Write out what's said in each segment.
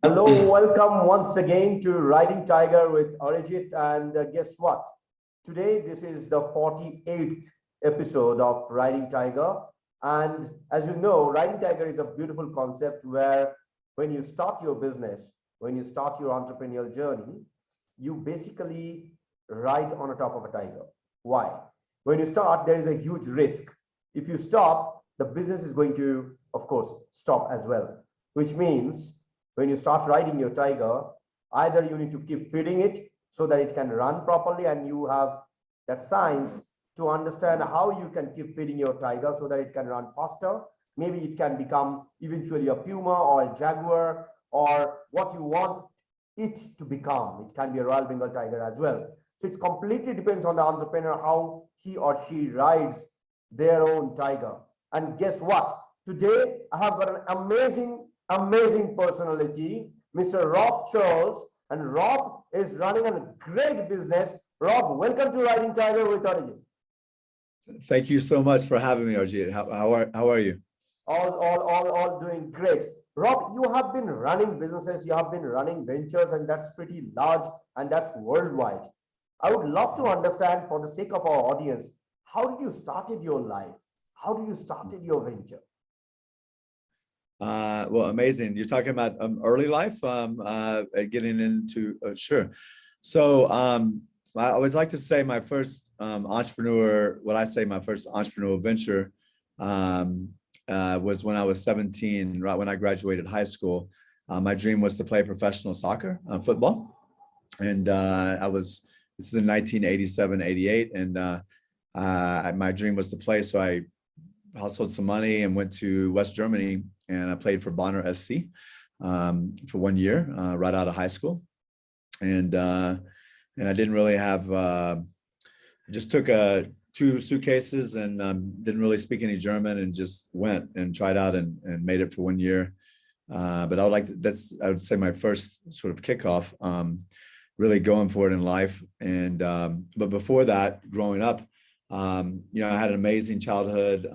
Hello, welcome once again to Riding Tiger with Arijit. And guess what? Today, this is the 48th episode of Riding Tiger. And as you know, Riding Tiger is a beautiful concept where when you start your business, when you start your entrepreneurial journey, you basically ride on the top of a tiger. Why? When you start, there is a huge risk. If you stop, the business is going to, of course, stop as well, which means when you start riding your tiger, either you need to keep feeding it so that it can run properly, and you have that science to understand how you can keep feeding your tiger so that it can run faster. Maybe it can become eventually a puma or a jaguar or what you want it to become. It can be a Royal Bengal tiger as well. So it completely depends on the entrepreneur how he or she rides their own tiger. And guess what? Today, I have got an amazing personality, Mr. Rob Charles, and Rob is running a great business. Rob, welcome to Riding Tiger with Arijit. Thank you so much for having me, Arjit. How are you? All doing great. Rob, you have been running businesses, you have been running ventures, and that's pretty large, and that's worldwide. I would love to understand, for the sake of our audience, how did you started your life? How did you started your venture? Well, amazing. You're talking about early life, getting into, sure. So I always like to say my first my first entrepreneurial venture was when I was 17, right when I graduated high school. My dream was to play professional soccer, football. And this is in 1987, 88. And my dream was to play. So I hustled some money and went to West Germany, and I played for Bonner SC for 1 year, right out of high school. And I didn't really have, I just took 2 suitcases and didn't really speak any German, and just went and tried out and made it for 1 year. But I would say my first sort of kickoff, really going for it in life. And but before that, growing up, I had an amazing childhood,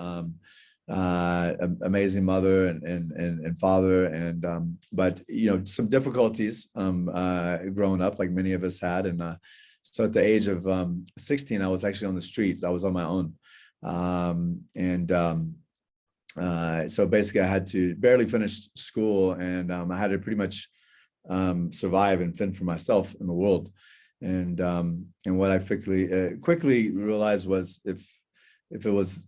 amazing mother and father, and but some difficulties growing up, like many of us had. And so at the age of 16, I was actually on the streets. I was on my own, so basically I had to barely finish school, and I had to pretty much survive and fend for myself in the world. And what I quickly realized was if it was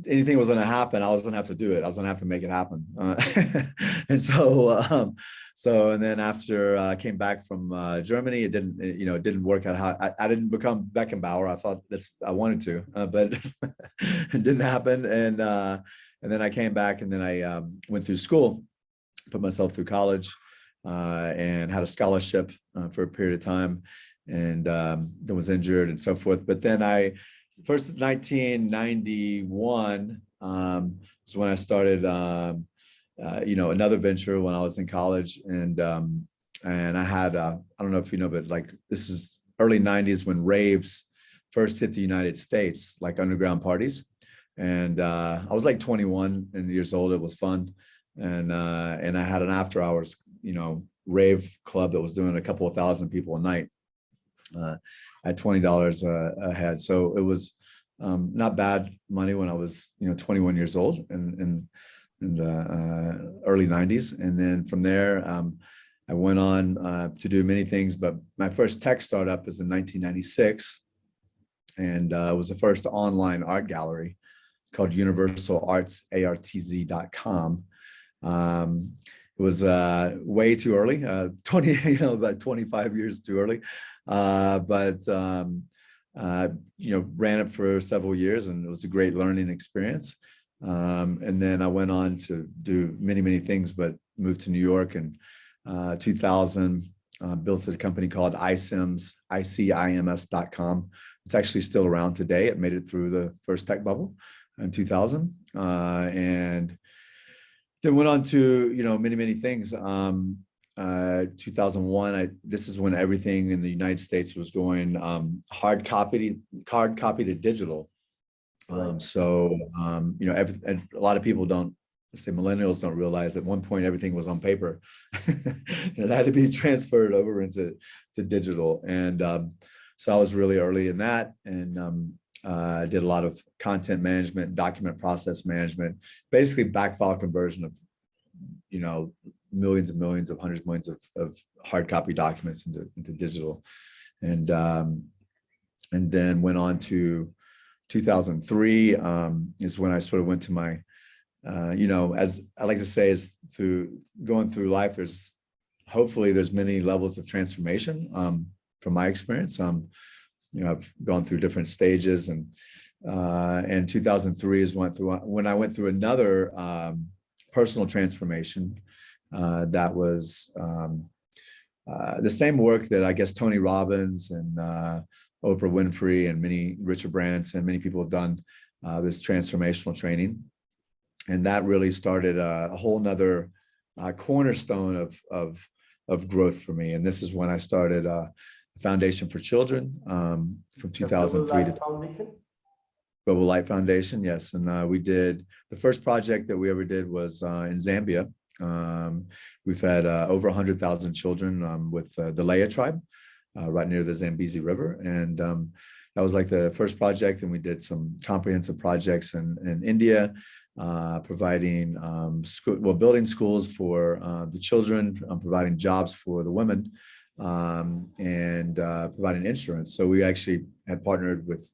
anything was going to happen, I was going to have to do it. I was going to have to make it happen. And and then after I came back from Germany, it didn't work out. I didn't become Beckenbauer. I thought I wanted to, but it didn't happen. And then I came back, and then I went through school, put myself through college, and had a scholarship for a period of time, and then was injured and so forth. But then first 1991 is when I started, another venture when I was in college, and I had, I don't know if you know, but like this is early 90s when raves first hit the United States, like underground parties. And I was like 21 years old. It was fun. And I had an after hours, rave club that was doing a couple of thousand people a night at $20 a head. So it was not bad money when I was 21 years old in the early 90s. And then from there I went on to do many things, but my first tech startup was in 1996, and it was the first online art gallery called Universal Artz, artz.com. It was way too early, about 25 years too early, but ran it for several years, and it was a great learning experience. And then I went on to do many things, but moved to New York in 2000, built a company called iCIMS, ICIMS.com. It's actually still around today. It made it through the first tech bubble in 2000, and then went on to many things. 2001, this is when everything in the United States was going hard copy to digital. A lot of people don't say millennials don't realize, at one point everything was on paper. It had to be transferred over into digital. And so I was really early in that, and I did a lot of content management, document process management, basically backfile conversion of, millions and millions of hundreds of millions of hard copy documents into digital. And then went on to 2003 is when I sort of went to my, as I like to say, is through going through life, hopefully there's many levels of transformation from my experience. I've gone through different stages, and 2003 is when I went through another personal transformation that was the same work that I guess Tony Robbins and Oprah Winfrey and many Richard Branson and many people have done, this transformational training. And that really started a whole nother cornerstone of growth for me. And this is when I started the Foundation for Children from 2003 to Foundation? Global Light Foundation, yes. And we did, the first project that we ever did was in Zambia. We've had over 100,000 children with the Leia tribe right near the Zambezi River. And that was like the first project. And we did some comprehensive projects in India, providing building schools for the children, providing jobs for the women, and providing insurance. So we actually had partnered with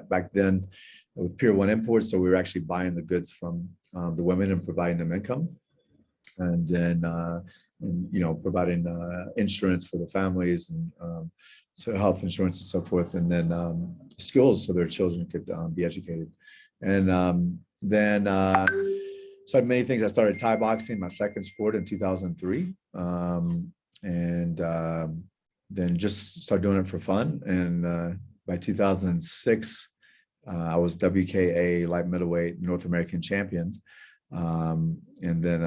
back then with Pier 1 Imports. So we were actually buying the goods from the women and providing them income. And then, providing insurance for the families, and so health insurance and so forth, and then schools so their children could be educated. And then started many things. I started Thai boxing, my second sport, in 2003, and then just started doing it for fun. And by 2006, I was WKA light middleweight North American champion. And then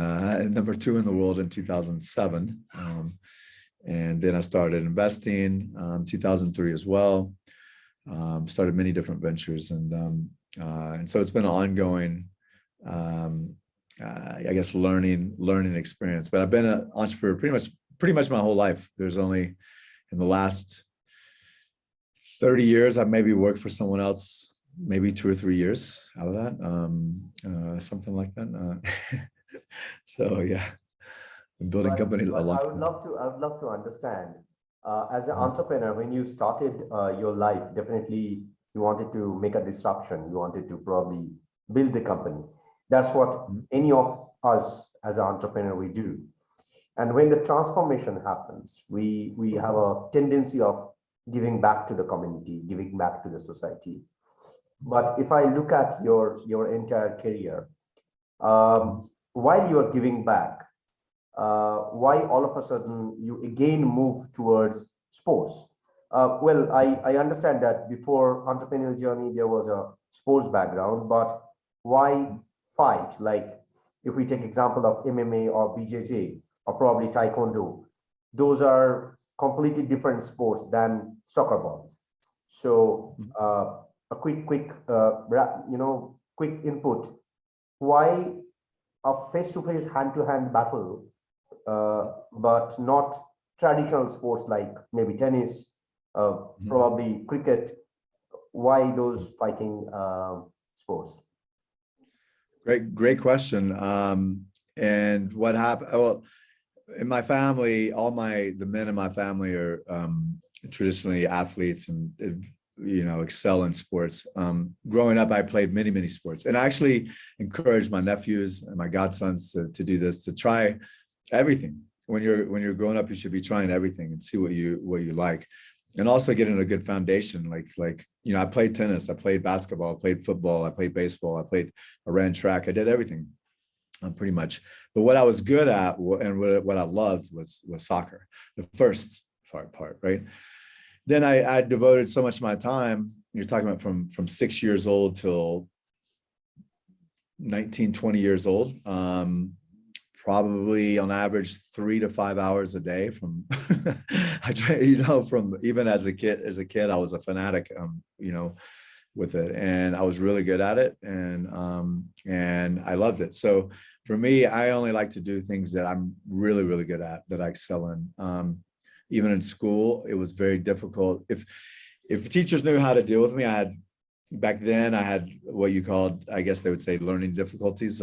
number 2 in the world in 2007. And then I started investing 2003 as well. Started many different ventures, and so it's been an ongoing, I guess, learning experience. But I've been an entrepreneur pretty much my whole life. There's only in the last 30 years I've maybe worked for someone else, maybe 2 or 3 years out of that, something like that. So yeah, I'm building companies a lot. I would love to understand, as an entrepreneur, when you started your life, definitely you wanted to make a disruption. You wanted to probably build the company. That's what any of us as an entrepreneur we do. And when the transformation happens, we have a tendency of giving back to the community, giving back to the society. But if I look at your entire career, while you are giving back, why all of a sudden you again move towards sports? Well, I understand that before entrepreneurial journey, there was a sports background, but why fight? Like if we take example of MMA or BJJ or probably Taekwondo, those are completely different sports than soccer ball. So a quick input. Why a face-to-face, hand-to-hand battle, but not traditional sports like maybe tennis, probably cricket? Why those fighting sports? Great question. And what happened? Well, in my family, the men in my family are traditionally athletes and excel in sports. Growing up, I played many sports, and I actually encouraged my nephews and my godsons to do this, to try everything. When you're growing up, you should be trying everything and see what you like, and also getting a good foundation. I played tennis, I played basketball, I played football, I played baseball, I ran track, I did everything, pretty much. But what I was good at and what I loved was soccer, the first part, right? Then I devoted so much of my time, you're talking about from 6 years old till 19, 20 years old, probably on average 3 to 5 hours a day from, from even as a kid, I was a fanatic, with it, and I was really good at it, and I loved it. So for me, I only like to do things that I'm really, really good at, that I excel in. Even in school, it was very difficult. If teachers knew how to deal with me, back then I had what you called, I guess they would say, learning difficulties,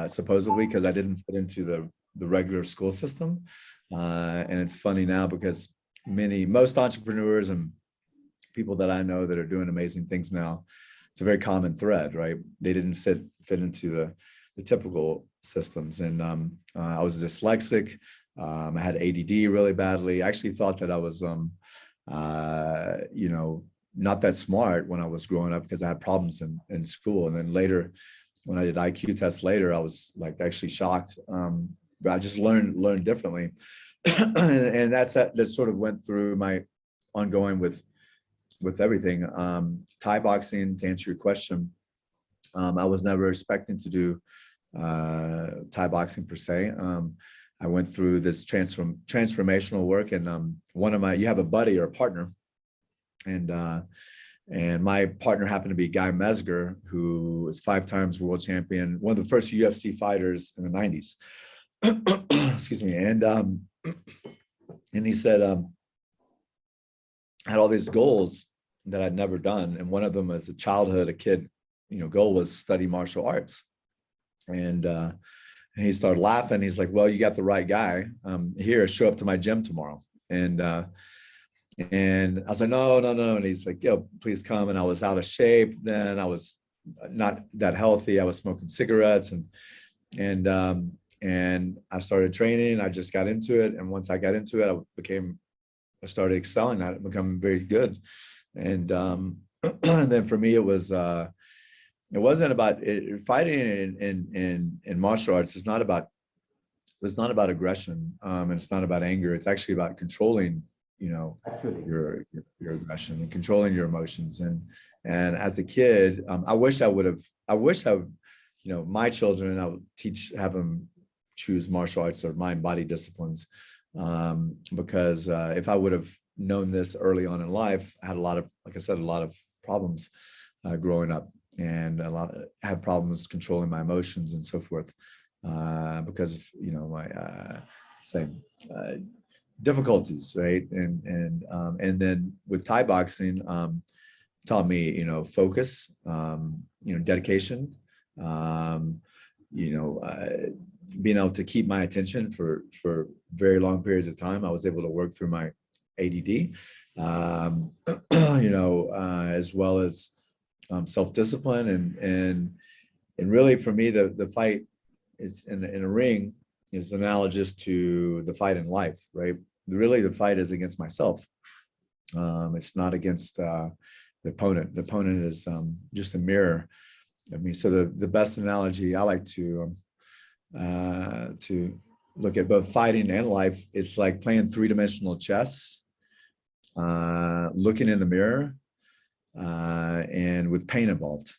supposedly, because I didn't fit into the regular school system. And it's funny now because most entrepreneurs and people that I know that are doing amazing things now, it's a very common thread, right? They didn't fit into the typical systems. And I was dyslexic. I had ADD really badly. I actually thought that I was, not that smart when I was growing up because I had problems in school. And then later, when I did IQ tests later, I was like actually shocked. But I just learned differently. And that sort of went through my ongoing with everything. Thai boxing, to answer your question, I was never expecting to do Thai boxing per se. I went through this transformational work, and you have a buddy or a partner, and my partner happened to be Guy Mesger, who was 5 times world champion, one of the first UFC fighters in the 90s. Excuse me. And he said, I had all these goals that I'd never done. And one of them as a kid, goal was study martial arts. And he started laughing. He's like, well, you got the right guy. Here, show up to my gym tomorrow. And I was like, no. And he's like, please come. And I was out of shape then. I was not that healthy. I was smoking cigarettes and I started training. I just got into it. And once I got into it, I started excelling at it, becoming very good. And and then for me, it wasn't about fighting in martial arts. It's not about aggression, and it's not about anger. It's actually about controlling, Actually, your aggression and controlling your emotions. And as a kid, I wish my children, I would have them choose martial arts or mind-body disciplines, because if I would have known this early on in life, I had like I said, a lot of problems growing up, and had problems controlling my emotions and so forth, because of my difficulties, right? And then with Thai boxing, taught me focus, dedication, being able to keep my attention for very long periods of time. I was able to work through my ADD, as well as self-discipline, and really for me, the fight is in a ring is analogous to the fight in life, right? Really, the fight is against myself. It's not against the opponent. The opponent is just a mirror of me. So the best analogy I like to look at both fighting and life, it's like playing 3-dimensional chess, looking in the mirror, and with pain involved.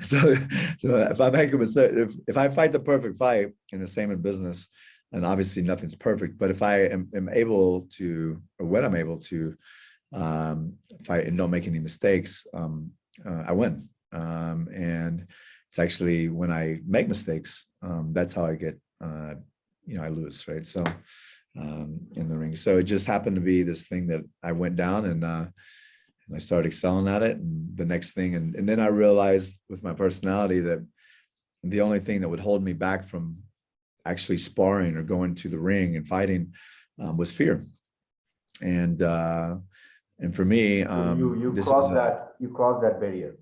so if I make a mistake, if I fight the perfect fight, and the same in business, and obviously nothing's perfect, but if I am able to, or when I'm able to fight and don't make any mistakes, I win. And it's actually when I make mistakes, that's how I get, I lose, right? So in the ring. So it just happened to be this thing that I went down, and I started excelling at it. And the next thing, and then I realized with my personality that the only thing that would hold me back from actually sparring or going to the ring and fighting was fear. And for me, you crossed that barrier.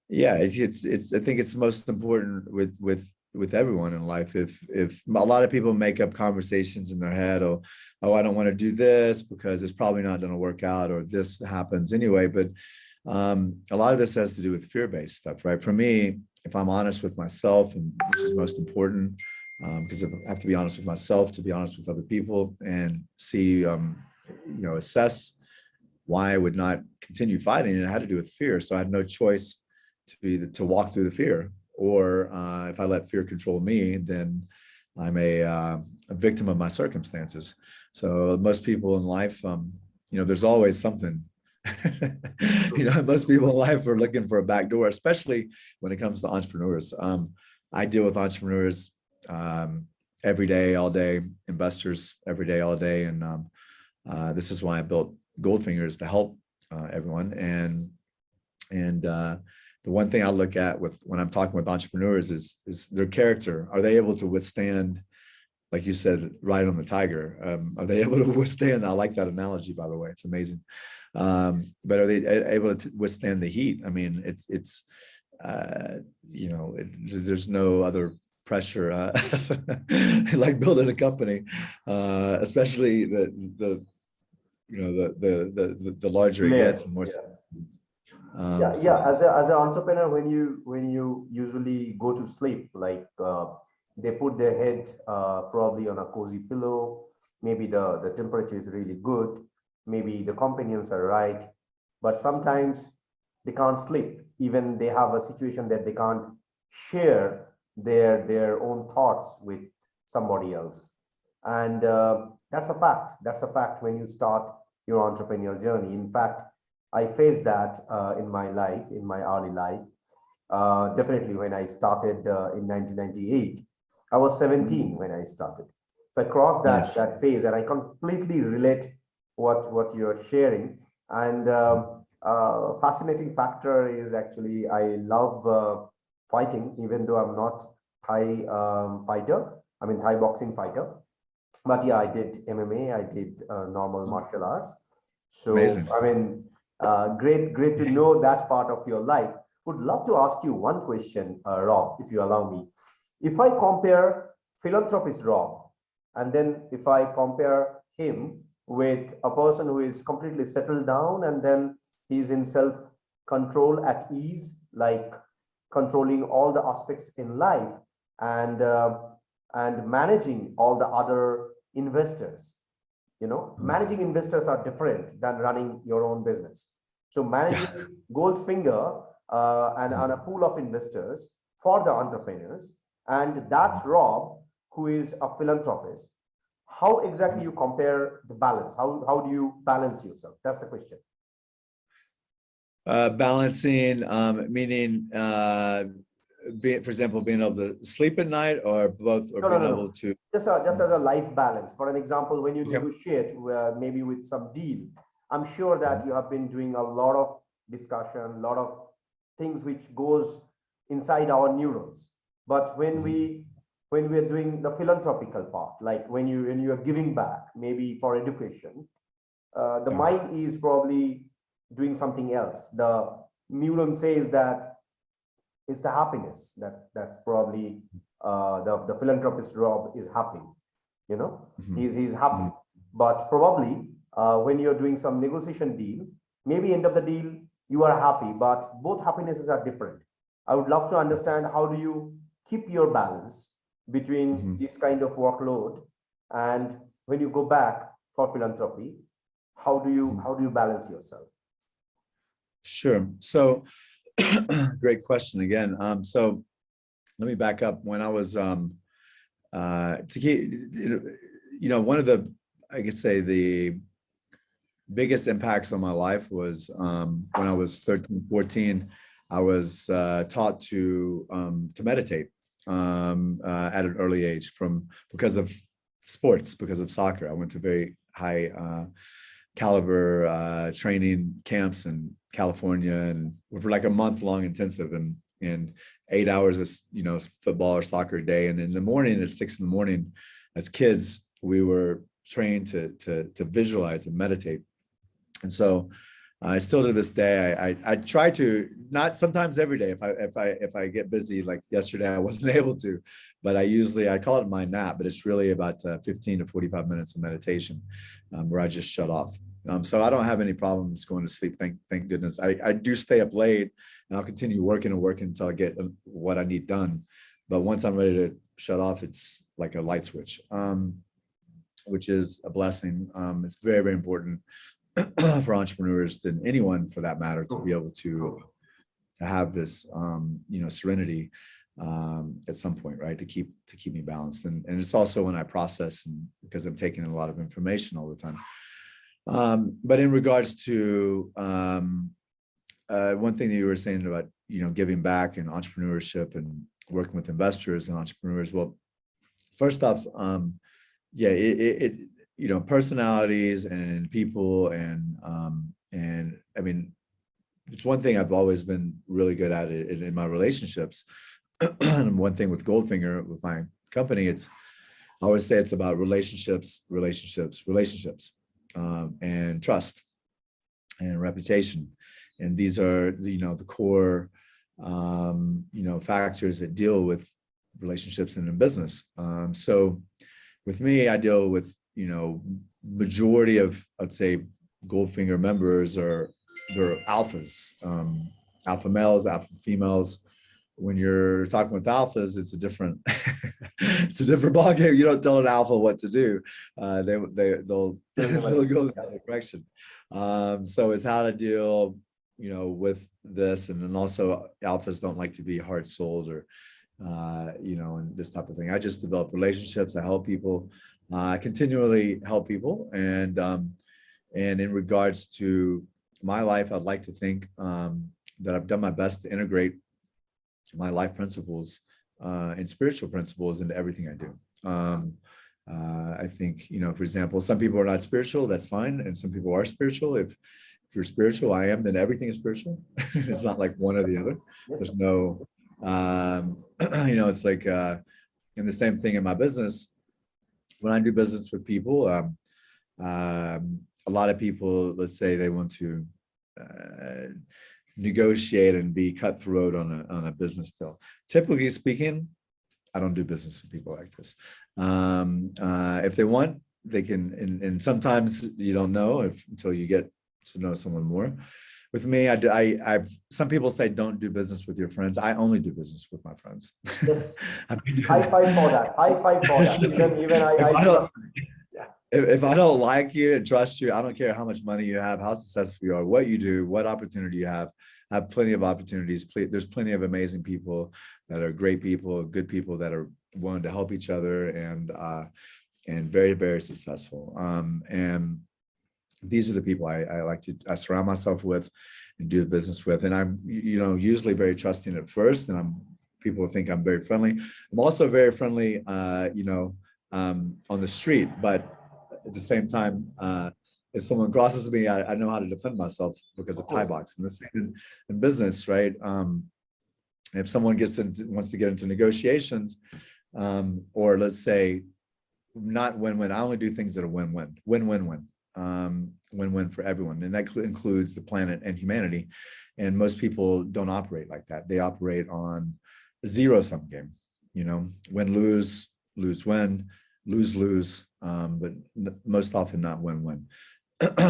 Yeah, it's I think it's most important with everyone in life. If a lot of people make up conversations in their head, oh, I don't want to do this because it's probably not going to work out, or this happens anyway. But a lot of this has to do with fear-based stuff, right? For me, if I'm honest with myself, and which is most important, because I have to be honest with myself to be honest with other people, and see, assess why I would not continue fighting, and it had to do with fear. So I had no choice to walk through the fear, or if I let fear control me, then I'm a victim of my circumstances. So most people in life, there's always something Most people in life are looking for a back door, especially when it comes to entrepreneurs. I deal with entrepreneurs every day, all day, investors every day, all day. And this is why I built Goldfingers, to help everyone. And the one thing I look at when I'm talking with entrepreneurs is their character. Are they able to withstand, like you said, ride on the tiger? Are they able to withstand? I like that analogy, by the way. It's amazing. But are they able to withstand the heat? I mean, there's no other pressure like building a company, especially the larger it gets and more. As an entrepreneur, when you usually go to sleep, like they put their head probably on a cozy pillow, maybe the temperature is really good, maybe the companions are right, but sometimes they can't sleep. Even they have a situation that they can't share their own thoughts with somebody else. And that's a fact. That's a fact when you start your entrepreneurial journey. In fact, I faced that in my life, in my early life. Definitely when I started in 1998, I was 17 when I started. So I crossed that phase, and I completely relate what you're sharing. And fascinating factor is actually I love fighting, even though I'm not Thai fighter. I mean Thai boxing fighter. But yeah, I did MMA. I did normal martial arts. So amazing. I mean, great to know that part of your life. Would love to ask you one question, Rob, if you allow me. If I compare philanthropist Rob, and then if I compare him with a person who is completely settled down, and then he's in self-control at ease, like controlling all the aspects in life, and managing all the other investors. Managing investors are different than running your own business. So managing Goldfinger and a pool of investors for the entrepreneurs, and that Rob, who is a philanthropist, how exactly you compare the balance? How do you balance yourself? That's the question. Balancing, meaning, for example, being able to sleep at night, or both, or being able to just as a life balance. For an example, when you negotiate maybe with some deal, I'm sure that you have been doing a lot of discussion, a lot of things which goes inside our neurons. But when we're doing the philanthropical part, like when you are giving back, maybe for education, the mind is probably doing something else. The neuron says that it's the happiness that's probably the philanthropist Rob is happy. He's happy. But probably when you're doing some negotiation deal, maybe end of the deal you are happy, but both happinesses are different. I would love to understand, how do you keep your balance between this kind of workload, and when you go back for philanthropy, how do you balance yourself? Sure. So great question again. So let me back up. When I was one of the, I could say, the biggest impacts on my life was when I was 13, 14, I was taught to meditate at an early age, because of sports, because of soccer. I went to very high caliber training camps in California, and for like a month-long intensive, and 8 hours of football or soccer a day. And in the morning at 6 a.m, as kids, we were trained to visualize and meditate. And so I still to this day, I try to, not sometimes every day. If I get busy, like yesterday, I wasn't able to, but I call it my nap, but it's really about 15 to 45 minutes of meditation where I just shut off. So I don't have any problems going to sleep. Thank goodness. I do stay up late, and I'll continue working until I get what I need done. But once I'm ready to shut off, it's like a light switch, which is a blessing. It's very, very important for entrepreneurs, and anyone for that matter, to be able to have this serenity at some point, right, to keep me balanced. And it's also when I process, and because I'm taking in a lot of information all the time. But in regards to one thing that you were saying about, giving back and entrepreneurship and working with investors and entrepreneurs. Well, first off, yeah, personalities and people and I mean, it's one thing I've always been really good at it in my relationships. And one thing with Goldfinger, with my company, I always say it's about relationships, and trust and reputation. And these are, the core, factors that deal with relationships and in business. So with me, I deal with, majority of, I'd say, Goldfinger members they're alphas, alpha males, alpha females. When you're talking with alphas, it's a different ballgame. You don't tell an alpha what to do. They'll go the other direction. So it's how to deal, with this. And then also alphas don't like to be hard sold or, and this type of thing. I just develop relationships. I help people. I continually help people. And in regards to my life, I'd like to think that I've done my best to integrate my life principles and spiritual principles into everything I do. I think, for example, some people are not spiritual, that's fine. And some people are spiritual. If you're spiritual, I am, then everything is spiritual. It's not like one or the other. There's no, it's like, and the same thing in my business. When I do business with people, a lot of people, let's say they want to negotiate and be cutthroat on a business deal. Typically speaking, I don't do business with people like this. If they want, they can, and sometimes you don't know until you get to know someone more. With me, I've some people say don't do business with your friends. I only do business with my friends. Yes. High five for that. High five for that. Even if I don't like you and trust you, I don't care how much money you have, how successful you are, what you do, what opportunity you have. I have plenty of opportunities. There's plenty of amazing people that are great people, good people that are willing to help each other and very, very successful. And these are the people I like to surround myself with and do business with. And I'm, usually very trusting at first, and people think I'm very friendly. I'm also very friendly, on the street, but at the same time, if someone crosses me, I know how to defend myself because of tie box. And the same in business, right? If someone wants to get into negotiations, or let's say not win-win, I only do things that are win-win, win-win-win. Win-win for everyone, and that includes the planet and humanity. And most people don't operate like that. They operate on a zero-sum game. Win, lose, win, lose, lose, but most often not win-win.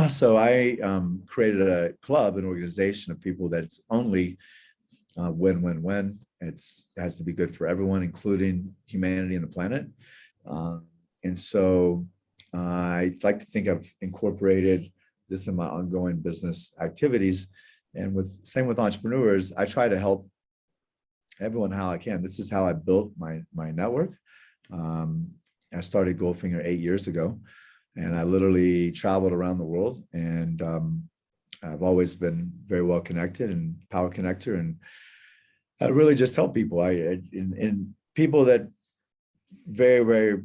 So I created a club, an organization of people that's only win-win-win. It has to be good for everyone, including humanity and the planet. And so I like to think I've incorporated this in my ongoing business activities. And same with entrepreneurs, I try to help everyone how I can. This is how I built my network. I started Goldfinger 8 years ago, and I literally traveled around the world. And I've always been very well connected and power connector, and I really just help people. And people that very, very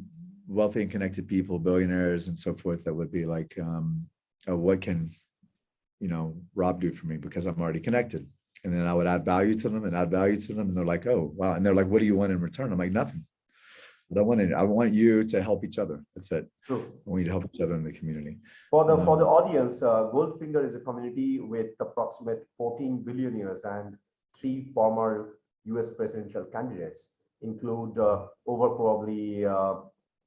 wealthy and connected people, billionaires and so forth, that would be like, what can, Rob do for me? Because I'm already connected. And then I would add value to them. And they're like, oh, wow. And they're like, what do you want in return? I'm like, nothing. I don't want it. I want you to help each other. That's it. True. I want you to help each other in the community. For the audience, Goldfinger is a community with approximate 14 billionaires and 3 former US presidential candidates, include over probably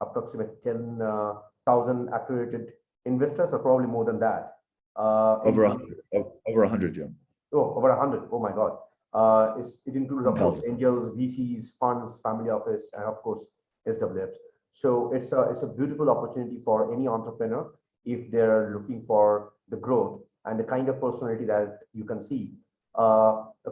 approximate 10,000 accredited investors, or probably more than that. Over 100, yeah. Oh, over 100. Oh my God. It includes, of course, angels, VCs, funds, family office, and of course, SWFs. So it's a beautiful opportunity for any entrepreneur if they're looking for the growth and the kind of personality that you can see.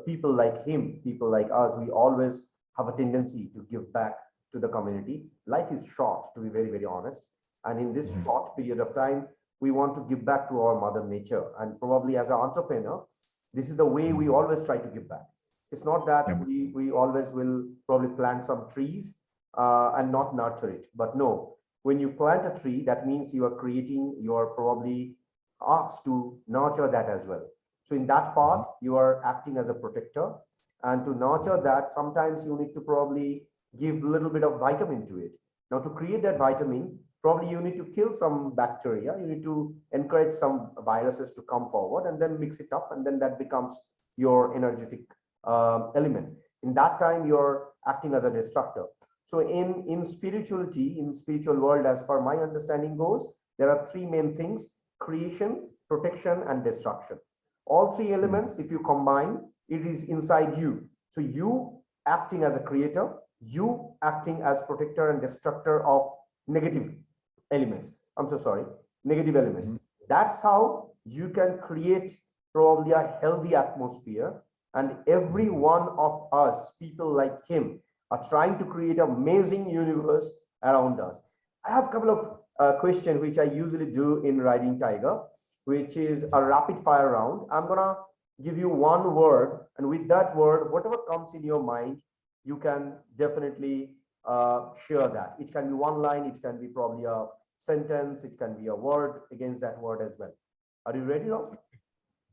People like him, people like us, we always have a tendency to give back to the community. Life is short, to be very, very honest. And in this short period of time, we want to give back to our mother nature. And probably as an entrepreneur, this is the way we always try to give back. It's not that we always will probably plant some trees and not nurture it. But no, when you plant a tree, that means you are creating, you are probably asked to nurture that as well. So in that part, you are acting as a protector. And to nurture that, sometimes you need to probably give a little bit of vitamin to it. Now, to create that vitamin, probably you need to kill some bacteria. You need to encourage some viruses to come forward and then mix it up. And then that becomes your energetic element. In that time, you're acting as a destructor. So in spirituality, in spiritual world, as per my understanding goes, there are three main things: creation, protection, and destruction. All three elements, if you combine, it is inside you. So you acting as a creator, you acting as protector and destructor of negative elements. I'm so sorry, negative elements. That's how you can create probably a healthy atmosphere. And every one of us, people like him, are trying to create an amazing universe around us. I have a couple of questions which I usually do in Riding Tiger, which is a rapid fire round. I'm gonna give you one word, and with that word, whatever comes in your mind, you can definitely share that. It can be one line, it can be probably a sentence, it can be a word against that word as well. Are you ready now?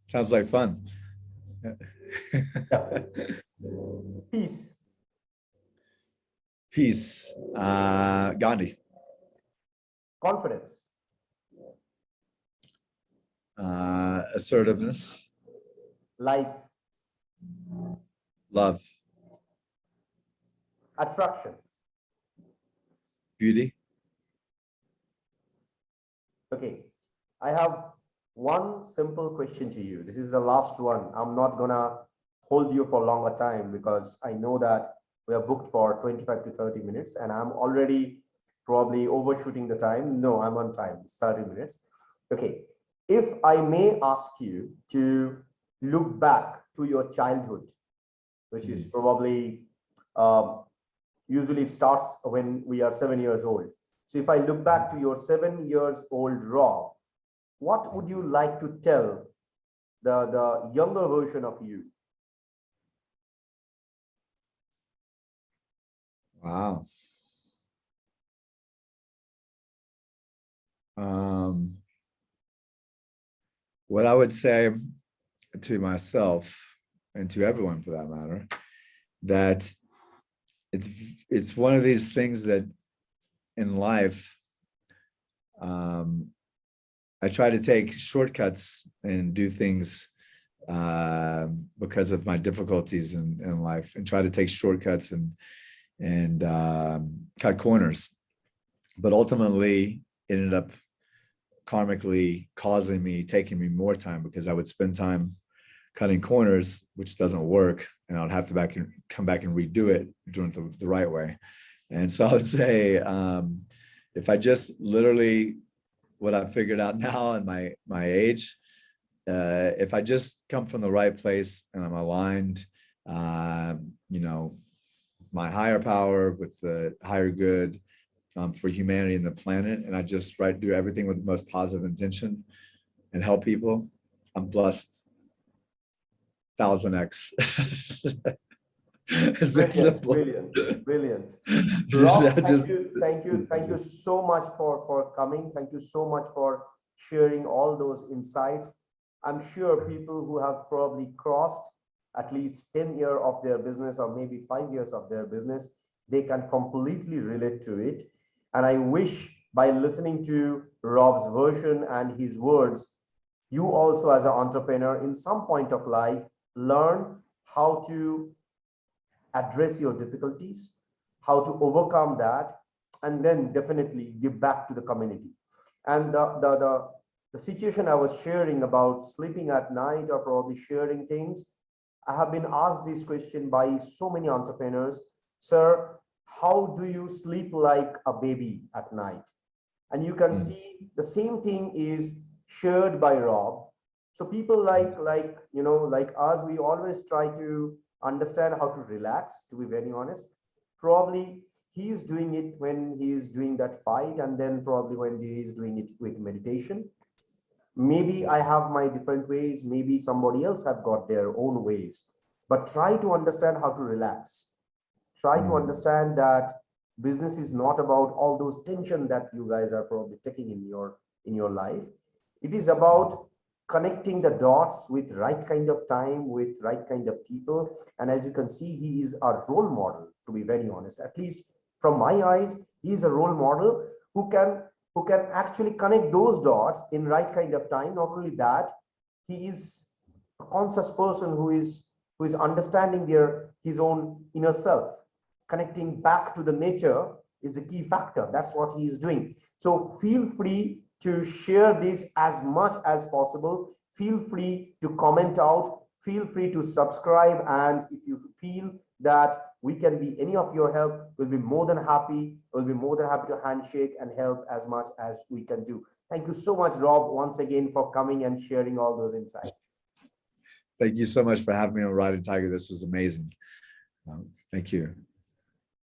Sounds like fun. Peace. Peace. Gandhi. Confidence. Assertiveness. Life. Love. Attraction. Beauty. Okay, I have one simple question to you. This is the last one. I'm not gonna hold you for a longer time because I know that we are booked for 25 to 30 minutes and I'm already probably overshooting the time. No, I'm on time. It's 30 minutes. Okay, if I may ask you to look back to your childhood, which is probably usually it starts when we are 7 years old. So if I look back to your 7 years old Rob, what would you like to tell the younger version of you? Wow. What I would say to myself and to everyone for that matter, that it's one of these things that in life, I try to take shortcuts and do things because of my difficulties in life, and try to take shortcuts and cut corners. But ultimately, it ended up karmically taking me more time, because I would spend time cutting corners, which doesn't work, and I'd have to come back and redo it, doing it the right way. And so I would say, if I just literally, what I've figured out now in my age, if I just come from the right place and I'm aligned, my higher power with the higher good for humanity and the planet, and I just do everything with the most positive intention and help people, I'm blessed 1000x. It's very simple. Brilliant. Just, Rob, thank you so much for coming. Thank you so much for sharing all those insights. I'm sure people who have probably crossed at least 10 years of their business, or maybe 5 years of their business, they can completely relate to it. And I wish by listening to Rob's version and his words, you also as an entrepreneur in some point of life, learn how to address your difficulties, how to overcome that, and then definitely give back to the community. And the situation I was sharing about sleeping at night, or probably sharing things, I have been asked this question by so many entrepreneurs: sir, how do you sleep like a baby at night? And you can see the same thing is shared by Rob. So people like us, we always try to understand how to relax, to be very honest. Probably he is doing it when he is doing that fight, and then probably when he is doing it with meditation. Maybe I have my different ways, maybe somebody else have got their own ways, but try to understand how to relax. Try to understand that business is not about all those tension that you guys are probably taking in your life. It is about connecting the dots with right kind of time, with right kind of people. And as you can see, he is a role model, to be very honest. At least from my eyes, he is a role model who can actually connect those dots in right kind of time. Not only that, he is a conscious person who is understanding his own inner self. Connecting back to the nature is the key factor. That's what he is doing. So feel free to share this as much as possible. Feel free to comment out. Feel free to subscribe. And if you feel that we can be any of your help, we'll be more than happy. We'll be more than happy to handshake and help as much as we can do. Thank you so much, Rob, once again for coming and sharing all those insights. Thank you so much for having me on Riding Tiger. This was amazing. Thank you.